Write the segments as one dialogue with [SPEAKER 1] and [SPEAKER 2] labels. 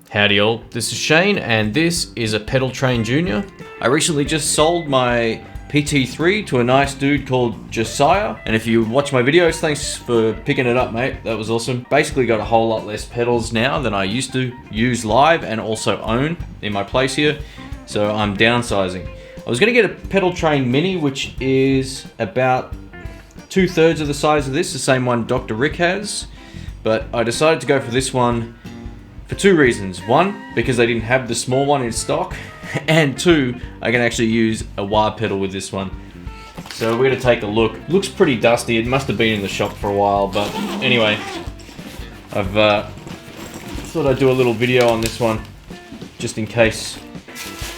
[SPEAKER 1] Howdy all, this is Shane and this is a Pedaltrain Jr. I recently just sold my PT3 to a nice dude called Josiah, and if you watch my videos, thanks for picking it up, mate. That was awesome. Basically got a whole lot less pedals now than I used to use live and also own in my place here, so I'm downsizing. I was going to get a Pedaltrain Mini, which is about 2/3 of the size of this, the same one Dr. Rick has, but I decided to go for this one for two reasons. One, because they didn't have the small one in stock, and two, I can actually use a wah pedal with this one. So we're gonna take a look. Looks pretty dusty, it must have been in the shop for a while, but anyway, I've thought I'd do a little video on this one, just in case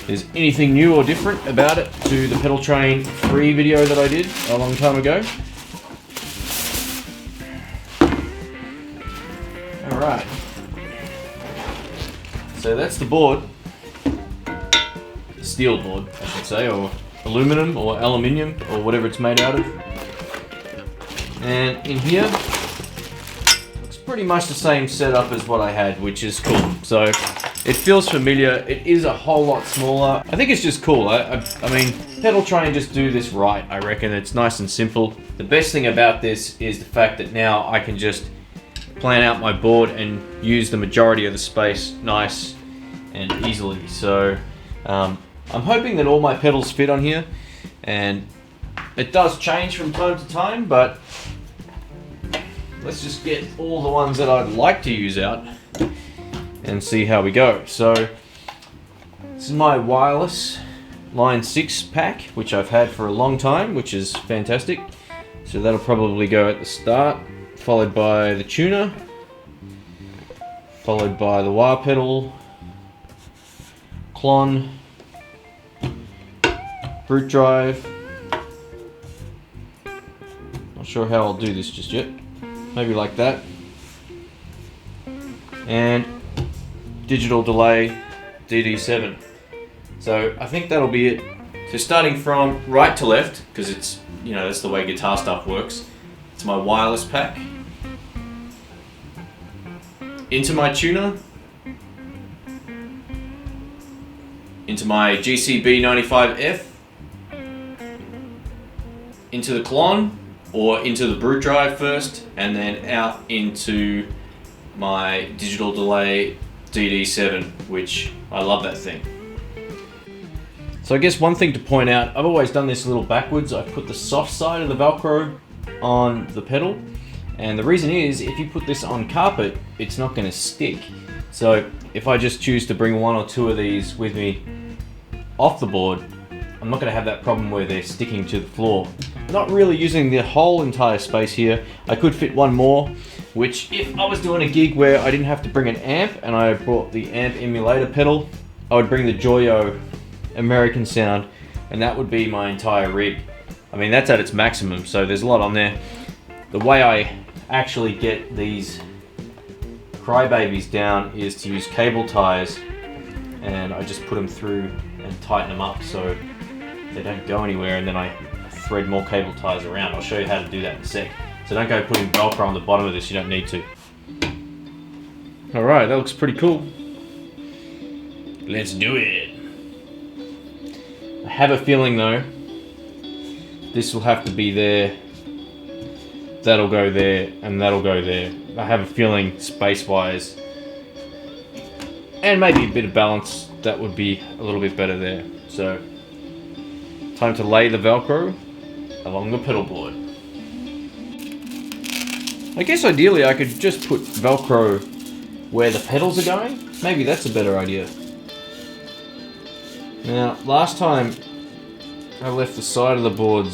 [SPEAKER 1] there's anything new or different about it to the Pedaltrain 3 video that I did a long time ago. Alright. So that's the board, steel board I should say, or aluminum or aluminium or whatever it's made out of. And in here, it's pretty much the same setup as what I had, which is cool. So it feels familiar, it is a whole lot smaller. I think it's just cool. I mean, Pedaltrain just do this right, I reckon. It's nice and simple. The best thing about this is the fact that now I can just plan out my board and use the majority of the space nice and easily. So I'm hoping that all my pedals fit on here, and it does change from time to time, but let's just get all the ones that I'd like to use out and see how we go. So this is my wireless Line 6 pack, which I've had for a long time, which is fantastic. So that'll probably go at the start, followed by the tuner, followed by the wah pedal, clon, brute drive. Not sure how I'll do this just yet. Maybe like that. And digital delay DD7. So I think that'll be it. So starting from right to left, because it's, you know, that's the way guitar stuff works. It's my wireless pack, into my tuner, into my GCB 95F, into the clon, or into the brute drive first, and then out into my digital delay DD7, which I love that thing. So I guess one thing to point out, I've always done this a little backwards. I've put the soft side of the Velcro on the pedal, and the reason is if you put this on carpet, it's not going to stick. So if I just choose to bring one or two of these with me off the board, I'm not going to have that problem where they're sticking to the floor. I'm not really using the whole entire space here. I could fit one more, which if I was doing a gig where I didn't have to bring an amp and I brought the amp emulator pedal, I would bring the Joyo American Sound, and that would be my entire rig. I mean, that's at its maximum, so there's a lot on there. The way I actually get these crybabies down is to use cable ties, and I just put them through and tighten them up so they don't go anywhere, and then I thread more cable ties around. I'll show you how to do that in a sec. So don't go putting Velcro on the bottom of this, you don't need to. Alright, that looks pretty cool. Let's do it. I have a feeling though, this will have to be there, that'll go there, and that'll go there. I have a feeling space-wise, and maybe a bit of balance, that would be a little bit better there. So, time to lay the Velcro along the pedal board. I guess ideally I could just put Velcro where the pedals are going. Maybe that's a better idea. Now, last time I left the side of the board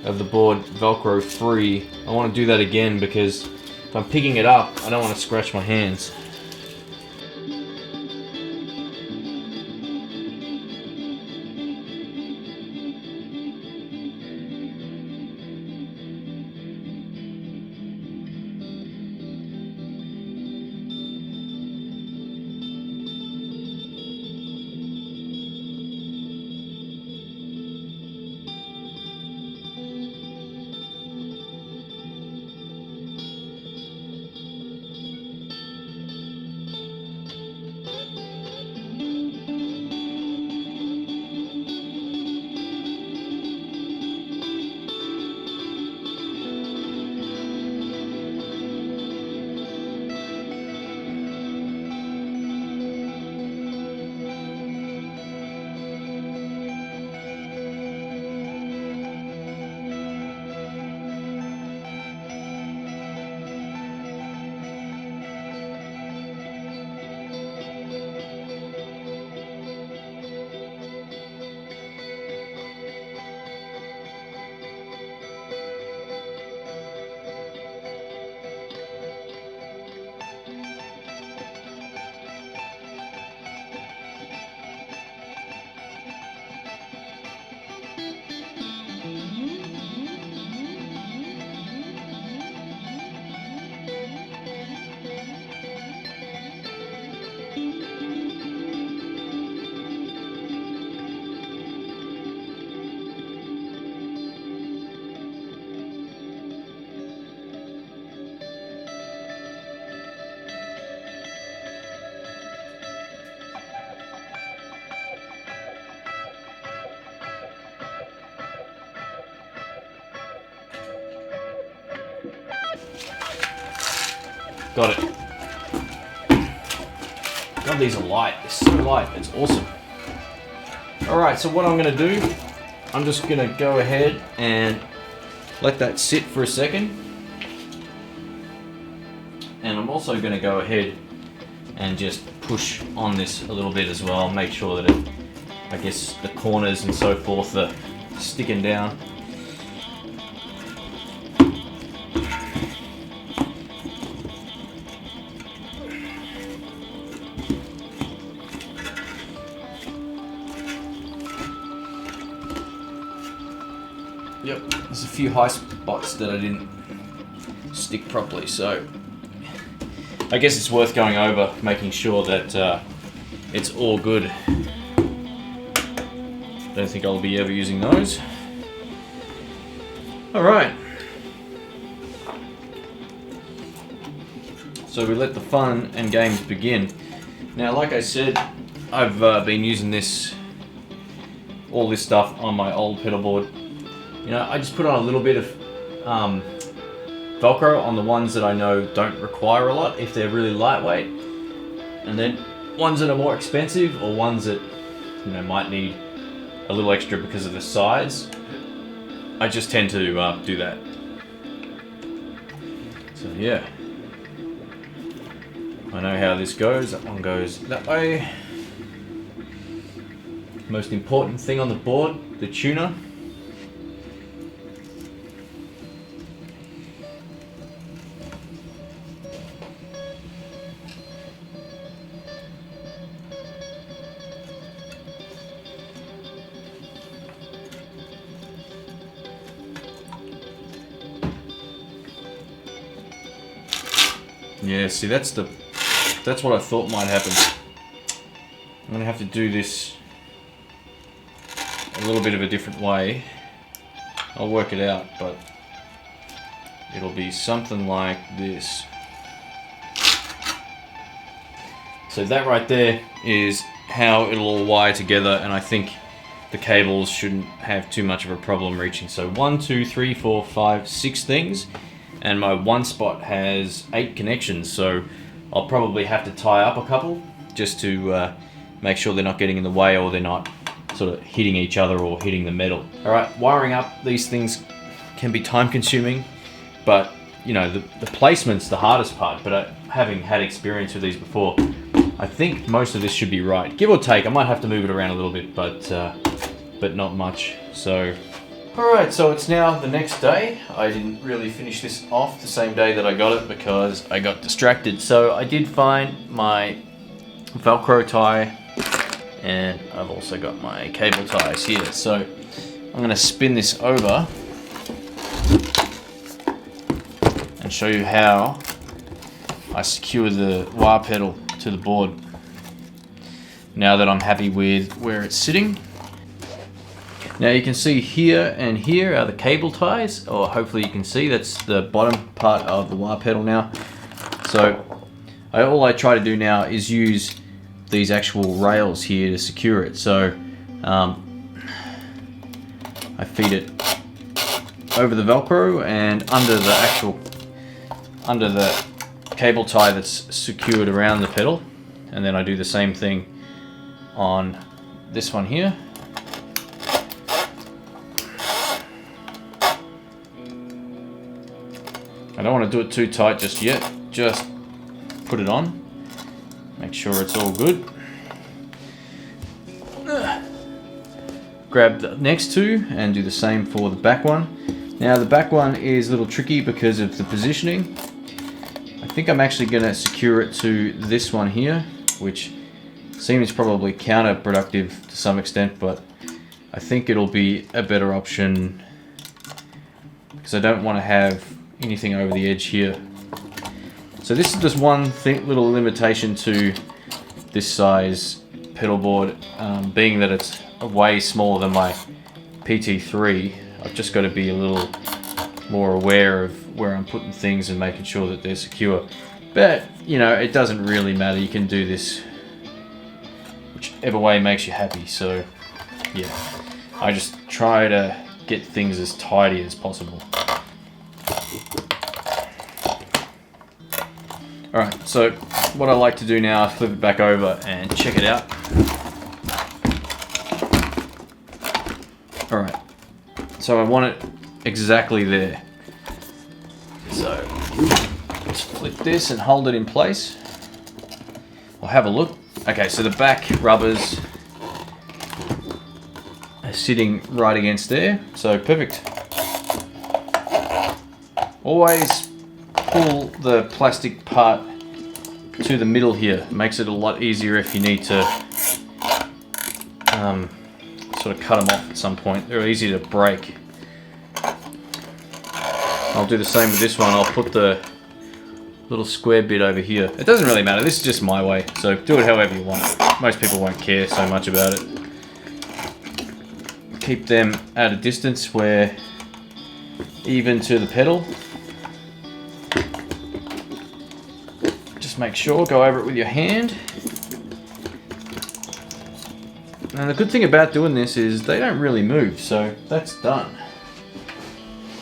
[SPEAKER 1] Velcro free. I want to do that again because if I'm picking it up, I don't want to scratch my hands. got it. God, these are light. They're so light. It's awesome. Alright, so what I'm going to do, I'm just going to go ahead and let that sit for a second. And I'm also going to go ahead and just push on this a little bit as well. Make sure that it, I guess the corners and so forth are sticking down. Yep, there's a few high spots that I didn't stick properly, so I guess it's worth going over, making sure that it's all good. Don't think I'll be ever using those. Alright. So we let the fun and games begin. Now, like I said, I've been using all this stuff on my old pedal board. You know, I just put on a little bit of Velcro on the ones that I know don't require a lot if they're really lightweight, and then ones that are more expensive or ones that, you know, might need a little extra because of the size, I just tend to do that. So yeah, I know how this goes. That one goes that way. Most important thing on the board, the tuner. Yeah, see, that's what I thought might happen. I'm gonna have to do this a little bit of a different way. I'll work it out, but it'll be something like this. So that right there is how it'll all wire together, and I think the cables shouldn't have too much of a problem reaching. So 1, 2, 3, 4, 5, 6 things. And my one spot has 8 connections, so I'll probably have to tie up a couple just to make sure they're not getting in the way or they're not sort of hitting each other or hitting the metal. Alright, wiring up these things can be time consuming, but you know, the placement's the hardest part, but having had experience with these before, I think most of this should be right. Give or take, I might have to move it around a little bit, but not much. So alright, so it's now the next day. I didn't really finish this off the same day that I got it because I got distracted. So I did find my Velcro tie, and I've also got my cable ties here. So I'm going to spin this over and show you how I secure the wah pedal to the board now that I'm happy with where it's sitting. Now you can see here and here are the cable ties, or hopefully you can see that's the bottom part of the wah pedal now. So all I try to do now is use these actual rails here to secure it. So I feed it over the Velcro and under the cable tie that's secured around the pedal, and then I do the same thing on this one here. I don't want to do it too tight just yet, just put it on, make sure it's all good. Grab the next two and do the same for the back one. Now the back one is a little tricky because of the positioning. I think I'm actually going to secure it to this one here, which seems probably counterproductive to some extent, but I think it'll be a better option because I don't want to have anything over the edge here. So this is just one little limitation to this size pedal board, being that it's way smaller than my PT3. I've just got to be a little more aware of where I'm putting things and making sure that they're secure. But you know, it doesn't really matter, you can do this whichever way makes you happy. So yeah, I just try to get things as tidy as possible. Alright, so what I like to do now is flip it back over and check it out. Alright, so I want it exactly there. So let's flip this and hold it in place. We'll have a look. Okay, so the back rubbers are sitting right against there, so perfect. Always pull the plastic part to the middle here. It makes it a lot easier if you need to sort of cut them off at some point. They're easy to break. I'll do the same with this one. I'll put the little square bit over here. It doesn't really matter. This is just my way, so do it however you want. Most people won't care so much about it. Keep them at a distance where even to the pedal. Just make sure, go over it with your hand. And the good thing about doing this is they don't really move, so that's done.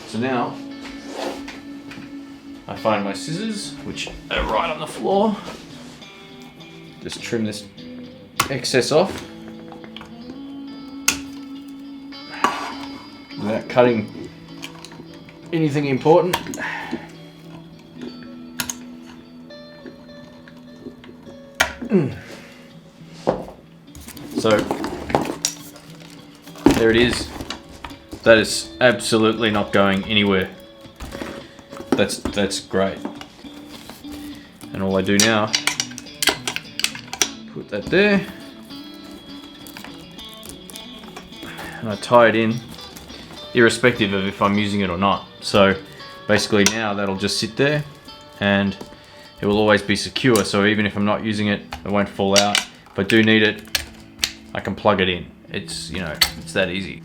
[SPEAKER 1] So now I find my scissors, which are right on the floor. Just trim this excess off without cutting anything important. So there it is. That is absolutely not going anywhere. That's great. And all I do now, put that there, and I tie it in, irrespective of if I'm using it or not. So basically now that'll just sit there, and it will always be secure. So even if I'm not using it, it won't fall out. If I do need it, I can plug it in. It's, you know, it's that easy.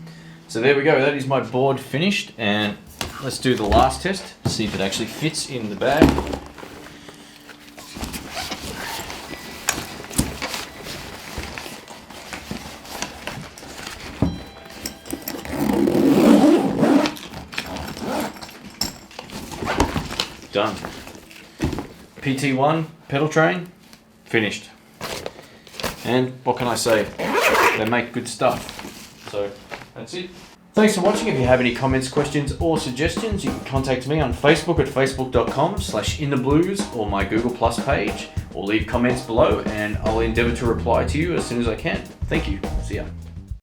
[SPEAKER 1] So there we go. That is my board finished, and let's do the last test, see if it actually fits in the bag. Done. PT1 Pedaltrain finished. And what can I say? They make good stuff. So that's it. Thanks for watching. If you have any comments, questions, or suggestions, you can contact me on Facebook at facebook.com/intheblues or my Google Plus page, or leave comments below and I'll endeavour to reply to you as soon as I can. Thank you. See ya.